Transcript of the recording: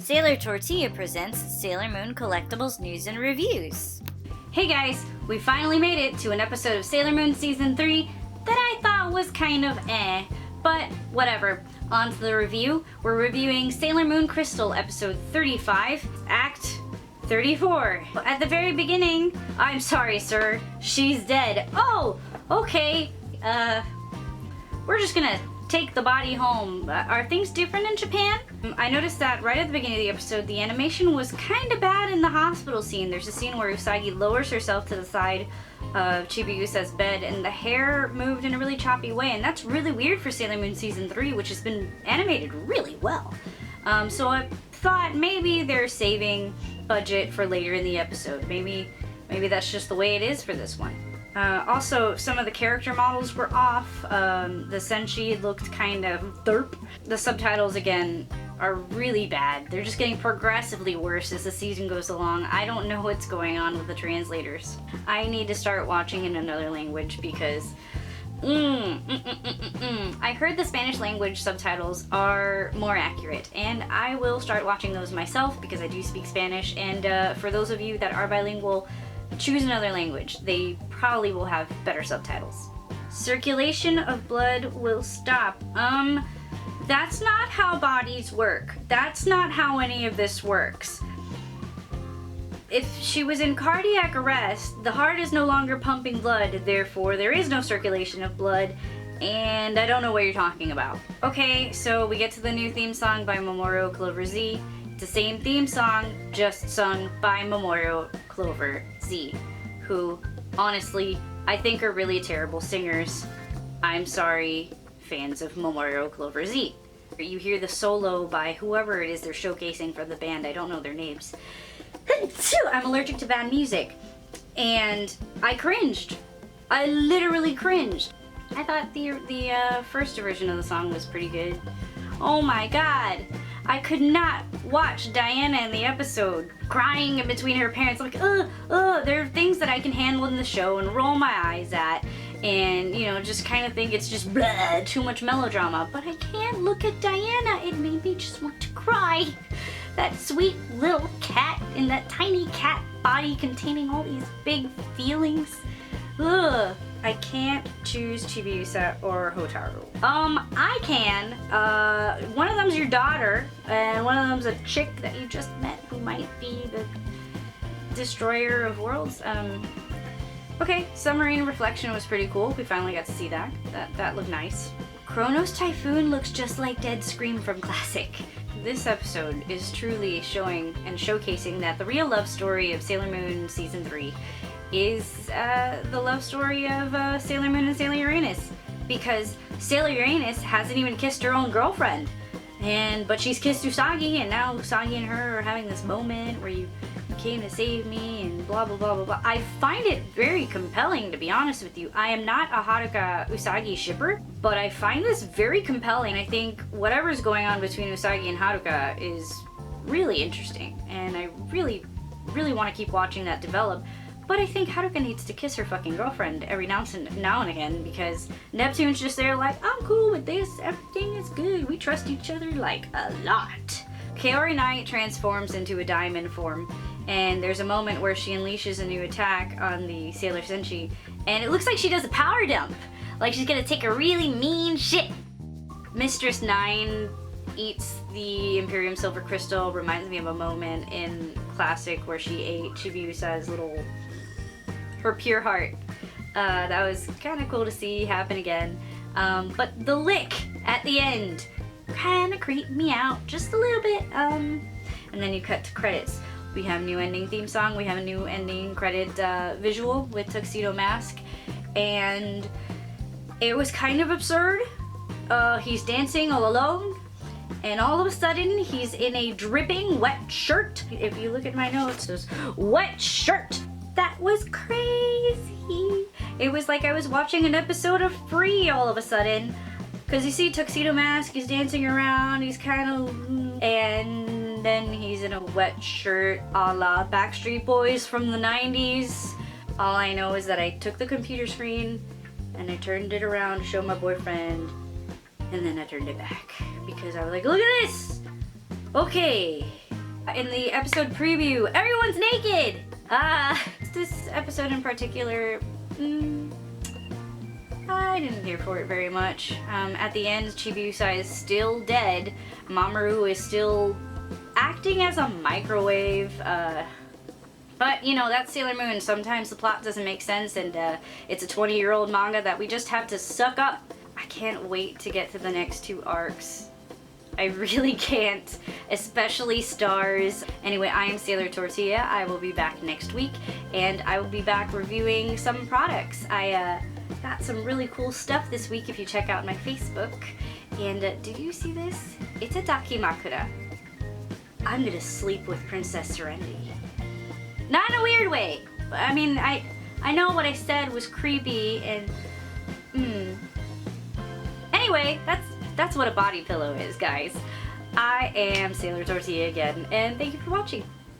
Sailor Tortilla presents Sailor Moon Collectibles News and Reviews. Hey guys, we finally made it to an episode of Sailor Moon Season 3 that I thought was kind of but whatever. On to the review. We're reviewing Sailor Moon Crystal episode 35, Act 34. At the very beginning, I'm sorry sir, she's dead. Oh, okay. We're just gonna take the body home. Are things different in Japan? I noticed that right at the beginning of the episode, the animation was kind of bad in the hospital scene. There's a scene where Usagi lowers herself to the side of Chibiusa's bed and the hair moved in a really choppy way, and that's really weird for Sailor Moon Season 3, which has been animated really well. So I thought maybe they're saving budget for later in the episode. Maybe that's just the way it is for this one. Also, some of the character models were off. The Senshi looked kind of derp. The subtitles, again, are really bad. They're just getting progressively worse as the season goes along. I don't know what's going on with the translators. I need to start watching in another language because I heard the Spanish language subtitles are more accurate, and I will start watching those myself because I do speak Spanish. And for those of you that are bilingual, choose another language. They probably will have better subtitles. Circulation of blood will stop. That's not how bodies work. That's not how any of this works. If she was in cardiac arrest, the heart is no longer pumping blood, therefore there is no circulation of blood, and I don't know what you're talking about. Okay, so we get to the new theme song by Mamoru Clover Z. It's the same theme song, just sung by Mamoru Clover Z, who, honestly, I think are really terrible singers. I'm sorry, fans of Mamoru Clover Z. You hear the solo by whoever it is they're showcasing for the band. I don't know their names. I'm allergic to bad music. And I cringed. I literally cringed. I thought the first version of the song was pretty good. Oh my god. I could not watch Diana in the episode crying in between her parents. Like, there are things that I can handle in the show and roll my eyes at. And, you know, just kind of think it's just blah, too much melodrama. But I can't look at Diana. It made me just want to cry. That sweet little cat in that tiny cat body containing all these big feelings. Ugh. I can't choose Chibiusa or Hotaru. I can. One of them's your daughter, and one of them's a chick that you just met who might be the destroyer of worlds. Okay, Submarine Reflection was pretty cool. We finally got to see that. That looked nice. Chronos Typhoon looks just like Dead Scream from Classic. This episode is truly showing and showcasing that the real love story of Sailor Moon Season 3 is the love story of Sailor Moon and Sailor Uranus. Because Sailor Uranus hasn't even kissed her own girlfriend. But she's kissed Usagi, and now Usagi and her are having this moment where you came to save me and blah blah blah blah blah. I find it very compelling, to be honest with you. I am not a Haruka Usagi shipper, but I find this very compelling. I think whatever's going on between Usagi and Haruka is really interesting, and I really want to keep watching that develop. But I think Haruka needs to kiss her fucking girlfriend every now and again, because Neptune's just there like, I'm cool with this, everything is good, we trust each other like a lot. Kaori Knight transforms into a diamond form, and there's a moment where she unleashes a new attack on the Sailor Senshi, and it looks like she does a power dump. Like she's gonna take a really mean shit. Mistress 9 eats the Imperium Silver Crystal. Reminds me of a moment in Classic where she ate Chibiusa's her pure heart. That was kind of cool to see happen again. But the lick at the end kind of creeped me out just a little bit. And then you cut to credits. We have a new ending theme song. We have a new ending credit visual with Tuxedo Mask. And it was kind of absurd. He's dancing all alone. And all of a sudden, he's in a dripping wet shirt. If you look at my notes, it says, wet shirt. That was crazy. It was like I was watching an episode of Free all of a sudden. Because you see Tuxedo Mask, he's dancing around, he's kind of... And then he's in a wet shirt a la Backstreet Boys from the 90s. All I know is that I took the computer screen and I turned it around to show my boyfriend. And then I turned it back. Because I was like, look at this! Okay, In the episode preview, everyone's naked! This episode in particular, I didn't care for it very much. At the end, Chibiusa is still dead. Mamoru is still acting as a microwave. But, you know, that's Sailor Moon. Sometimes the plot doesn't make sense, and it's a 20-year-old manga that we just have to suck up. I can't wait to get to the next 2 arcs. I really can't, especially Stars. Anyway, I am Sailor Tortilla. I will be back next week, and I will be back reviewing some products. I got some really cool stuff this week if you check out my Facebook. And did you see this? It's a dakimakura. I'm gonna sleep with Princess Serenity. Not in a weird way. I mean, I know what I said was creepy and Anyway, that's what a body pillow is, guys. I am Sailor Tortilla again, and thank you for watching.